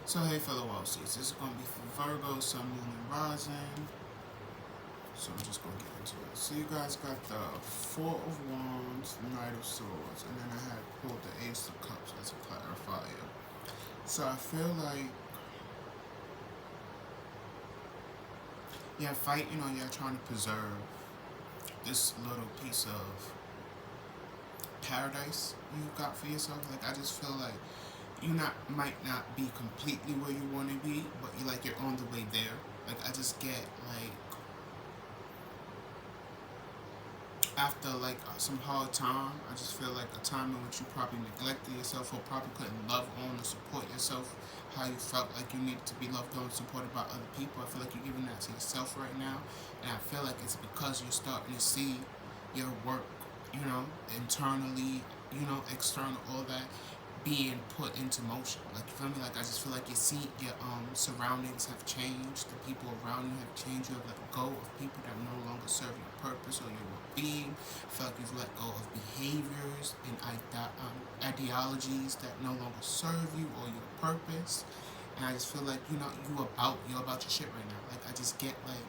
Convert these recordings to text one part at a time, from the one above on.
So hey fellow Wildseeds, this is going to be for Virgo, Sun, Moon, and Rising. So I'm just going to get into it. So you guys got the Four of Wands, Knight of Swords, and then I had pulled the Ace of Cups as a clarifier. So I feel like you're trying to preserve this little piece of paradise you got for yourself. Like I just feel like might not be completely where you want to be, but you're on the way there. Like I just get like after some hard time, I just feel like a time in which you probably neglected yourself or probably couldn't love on or support yourself how you felt like you needed to be loved on and supported by other people. I feel like you're giving that to yourself right now, and I feel like it's because you're starting to see your work, internally, external, all that being put into motion. Like you feel me? Like I just feel like you see your surroundings have changed, the people around you have changed. You have let go of people that no longer serve your purpose or your well-being. I feel like you've let go of behaviors and ideologies that no longer serve you or your purpose. And I just feel like you're about your shit right now. Like I just get like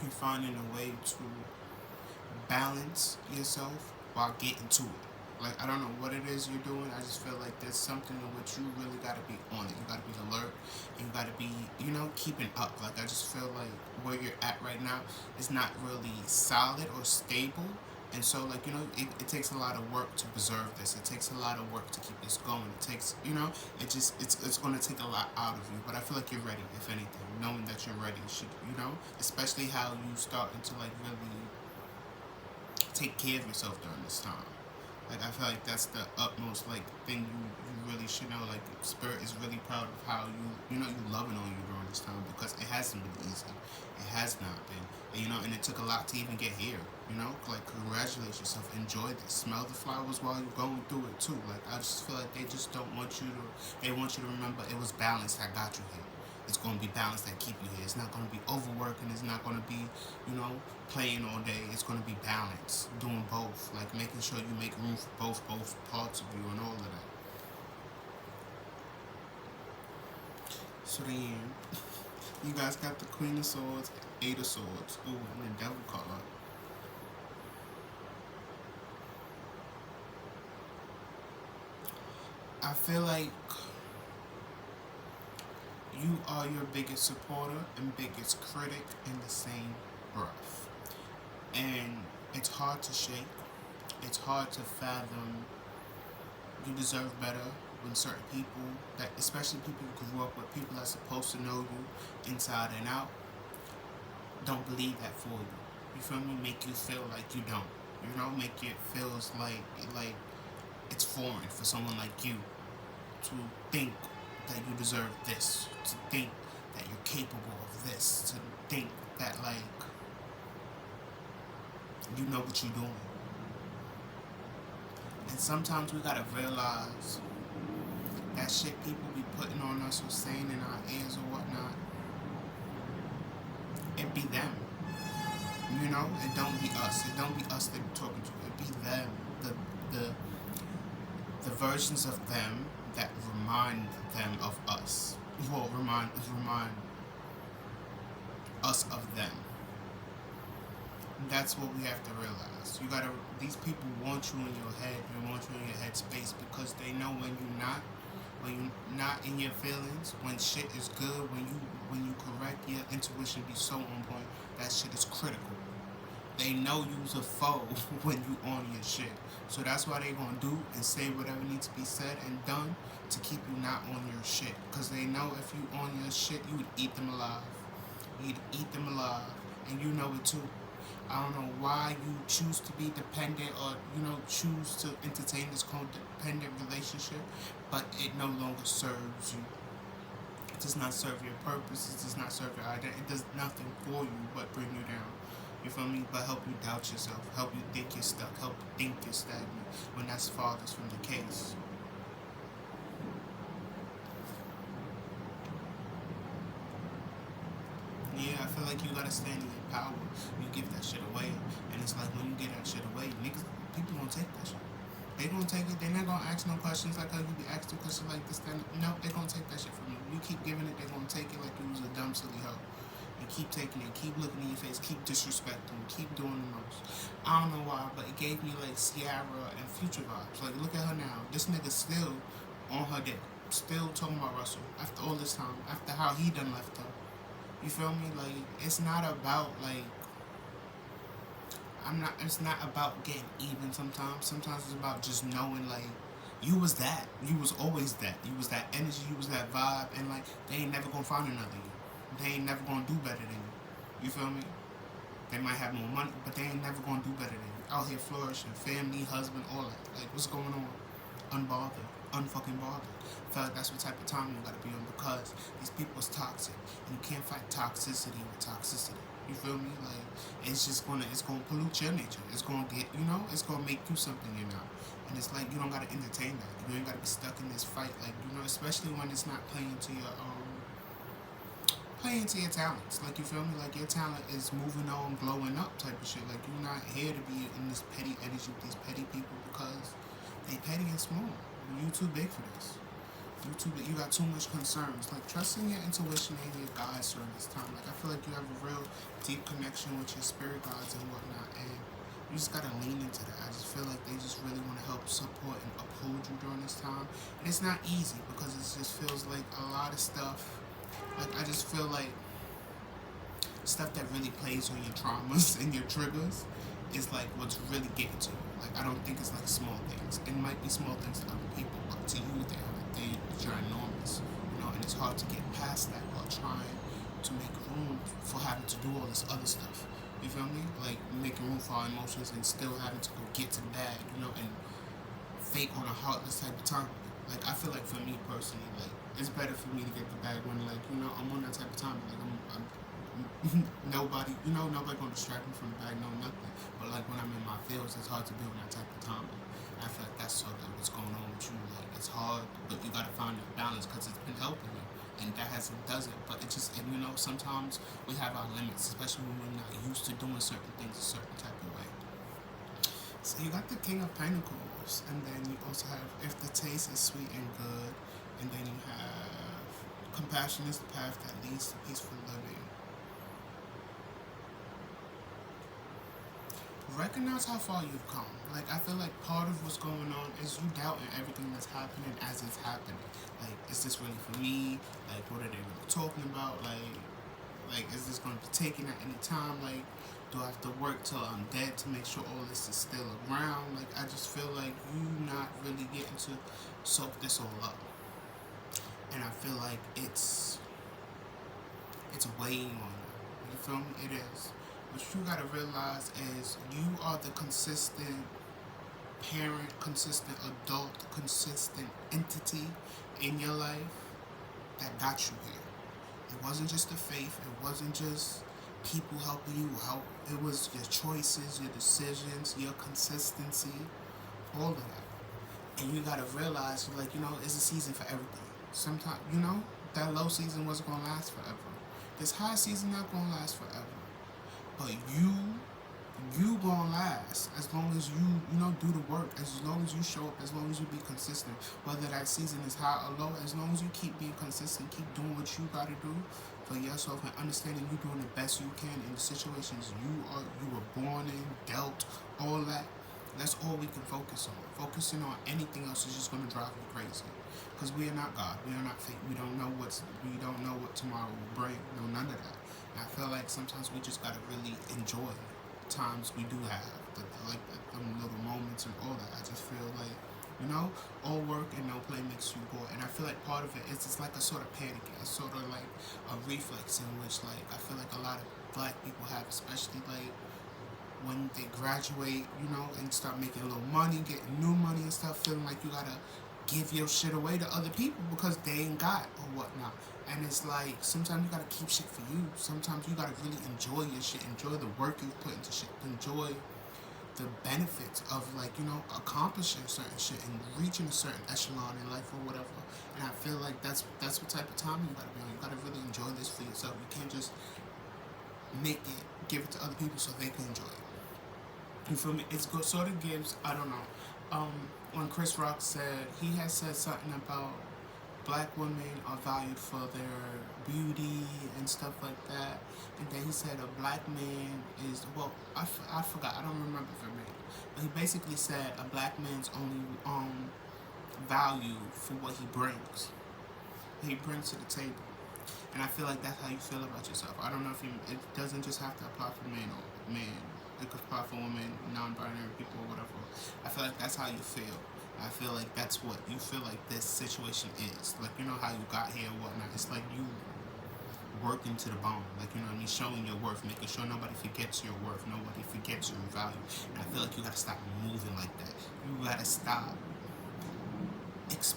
you're finding a way to balance yourself while getting to it. Like I don't know what it is you're doing. I just feel like there's something in which you really gotta be on it. You gotta be alert. You gotta be, keeping up. Like I just feel like where you're at right now is not really solid or stable. And so it takes a lot of work to preserve this. It takes a lot of work to keep this going. It takes it's gonna take a lot out of you. But I feel like you're ready, if anything. Knowing that you're ready should especially how you starting to really take care of yourself during this time. Like I feel like that's the utmost thing you really should know. Like Spirit is really proud of how you loving on you during this time because it hasn't been easy. It has not been. And it took a lot to even get here. Like congratulate yourself, enjoy this, smell the flowers while you're going through it too. Like I just feel like they just don't want you to. They want you to remember it was balance that got you here. It's going to be balance that keep you here. It's not going to be overworking. It's not going to be, playing all day. It's going to be balance, doing both, like making sure you make room for both parts of you and all of that. So then, you guys got the Queen of Swords, Eight of Swords, ooh, and the Devil card. I feel like you are your biggest supporter and biggest critic in the same breath. And it's hard to shake. It's hard to fathom. You deserve better when certain people, that especially people who grew up with people that's supposed to know you inside and out, don't believe that for you. You feel me? Make you feel like you don't. Make it feels like it's foreign for someone like you to think that you deserve this, to think that you're capable of this, to think that you know what you're doing. And sometimes we gotta realize that shit people be putting on us or saying in our ears or whatnot, it be them. It don't be us. It don't be us that are talking to. It be them. The versions of them that remind them of us. Well, remind us of them. And that's what we have to realize. These people want you in your head. They want you in your head space because they know when you're not in your feelings, when shit is good, when you correct, your intuition be so on point. That shit is critical. They know you's a foe when you on your shit. So that's why they gonna do and say whatever needs to be said and done to keep you not on your shit. Because they know if you on your shit, you would eat them alive. You'd eat them alive. And you know it too. I don't know why you choose to be dependent or, choose to entertain this codependent relationship, but it no longer serves you. It does not serve your purpose. It does not serve your identity. It does nothing for you but bring you down. You feel me? But help you doubt yourself. Help you think you're stuck. Help you think you're stagnant when that's farthest from the case. Yeah, I feel like you gotta stand in your power. You give that shit away, and it's like when you get that shit away, people don't take that shit. They gonna take it. They not gonna ask no questions like how you be asking questions like this. Then no, they gonna take that shit from you. You keep giving it, they gonna take it like you was a dumb silly hoe. And keep taking it, keep looking in your face, keep disrespecting, keep doing the most. I don't know why, but it gave me like Ciara and Future vibes. Like look at her now. This nigga still on her dick. Still talking about Russell after all this time, after how he done left her. You feel me? Like it's not about like it's not about getting even sometimes. Sometimes it's about just knowing like you was that. You was always that. You was that energy, you was that vibe, and like they ain't never gonna find another you. They ain't never gonna do better than you. You feel me? They might have more money, but they ain't never gonna do better than you. Out here flourishing, family, husband, all that. Like what's going on? Unbothered. Unfucking bothered. I feel like that's what type of time you gotta be on because these people's toxic. And you can't fight toxicity with toxicity. You feel me? Like it's gonna pollute your nature. It's gonna get it's gonna make you something you're not. And it's like you don't gotta entertain that. You ain't gotta be stuck in this fight, like especially when it's not playing to your talents. Like you feel me? Like your talent is moving on, glowing up type of shit. Like you're not here to be in this petty energy with these petty people because they petty and small. You too big for this. You got too much concerns. Like trusting your intuition and your guides during this time. Like I feel like you have a real deep connection with your spirit guides and whatnot, and you just gotta lean into that. I just feel like they just really want to help support and uphold you during this time. And it's not easy because it just feels like a lot of stuff. Like I just feel like stuff that really plays on your traumas and your triggers is like what's really getting to you. Like I don't think it's like small things. It might be small things to other people, but to you they're enormous. And it's hard to get past that while trying to make room for having to do all this other stuff. You feel me? Like making room for our emotions and still having to go get to the bag, and fake on a heartless type of time. Like I feel like for me personally, like it's better for me to get the bag when like I'm on that type of time. Like I'm nobody gonna distract me from the bag, no nothing. But like when I'm in my fields, it's hard to be on that type of time. I feel like that's sort of what's going on with you. Like it's hard, but you gotta find that balance because it's been helping you, and that doesn't. But it just sometimes we have our limits, especially when we're not used to doing certain things a certain type of way. So you got the King of Pentacles, and then you also have if the taste is sweet and good, and then you have compassion is the path that leads to peaceful living. Recognize how far you've come. Like I feel like part of what's going on is you doubting everything that's happening as it's happening. Like, is this really for me? Like, what are they really talking about? Like is this going to be taken at any time? Like, do I have to work till I'm dead to make sure all this is still around? Like, I just feel like you not really getting to soak this all up. And I feel like it's weighing on you. You feel me? It is. What you gotta realize is you are the consistent parent, consistent adult, consistent entity in your life that got you here. It wasn't just the faith, it wasn't just people helping you out, it was your choices, your decisions, your consistency, all of that. And you gotta realize, like, it's a season for everything. Sometimes, that low season wasn't gonna last forever. This high season not gonna last forever. But you gonna last as long as you do the work, as long as you show up, as long as you be consistent. Whether that season is high or low, as long as you keep being consistent, keep doing what you gotta do for yourself and understanding you're doing the best you can in the situations you were born in, dealt, all that. That's all we can focus on. Focusing on anything else is just gonna drive you crazy. Because we are not God. We are not fate. We don't know what tomorrow will bring. No, none of that. And I feel like sometimes we just gotta really enjoy times we do have, the little moments and all that. I just feel like, all work and no play makes you bored. And I feel like part of it is it's like a sort of panicking. It's sort of like a reflex in which, like, I feel like a lot of black people have, especially like when they graduate, and start making a little money, getting new money and stuff, feeling like you gotta give your shit away to other people because they ain't got or whatnot. And it's like, sometimes you gotta keep shit for you. Sometimes you gotta really enjoy your shit, enjoy the work you put into shit, enjoy the benefits of, like, accomplishing certain shit and reaching a certain echelon in life or whatever. And I feel like that's what type of time you gotta be on. You gotta really enjoy this for yourself. You can't just make it, give it to other people so they can enjoy it. You feel me? It sort of gives, I don't know, When Chris Rock said, he had said something about black women are valued for their beauty and stuff like that. And then he said a black man is, well, I forgot, I don't remember verbatim. But he basically said a black man's only value for what he brings to the table. And I feel like that's how you feel about yourself. I don't know if it doesn't just have to apply for men or men. It could apply for women, non-binary people, or whatever. I feel like that's how you feel. I feel like that's what you feel like this situation is. Like, you know how you got here and whatnot. It's like you working to the bone. Like, you know what I mean? Showing your worth, making sure nobody forgets your worth, nobody forgets your value. And I feel like you gotta stop moving like that. You gotta stop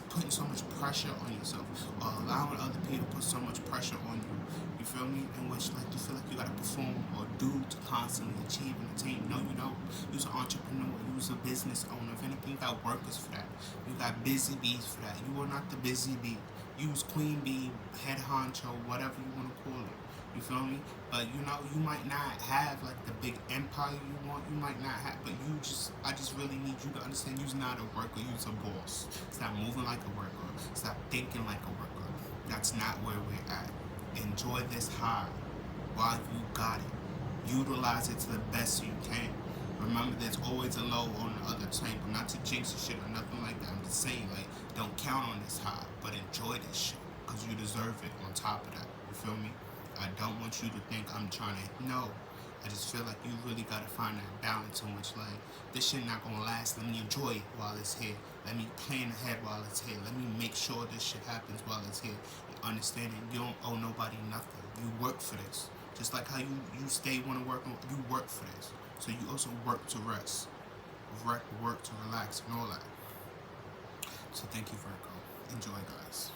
putting so much pressure on yourself or allowing other people to put so much pressure on you. You feel me? In which like you feel like you gotta perform or do to constantly achieve and attain. No, you don't. You're an entrepreneur. You're a business owner. If anything, you got workers for that. You got busy bees for that. You are not the busy bee. You was queen bee, head honcho, whatever you want to call it. You feel me? But you know, you might not have like the big empire you want. You might not have, but I just really need you to understand you're not a worker, you're a boss. Stop moving like a worker. Stop thinking like a worker. That's not where we're at. Enjoy this high while you got it. Utilize it to the best you can. Remember, there's always a low on the other table. Not to jinx your shit or nothing like that. I'm just saying, like, don't count on this high, but enjoy this shit because you deserve it on top of that. You feel me? I don't want you to think I'm trying to. No. I just feel like you really gotta find that balance in which, like, this shit not gonna last. Let me enjoy it while it's here. Let me plan ahead while it's here. Let me make sure this shit happens while it's here. And understanding you don't owe nobody nothing. You work for this. Just like how you stay want to work on, you work for this. So you also work to rest, work to relax, and all that. So thank you, Virgo. Enjoy, guys.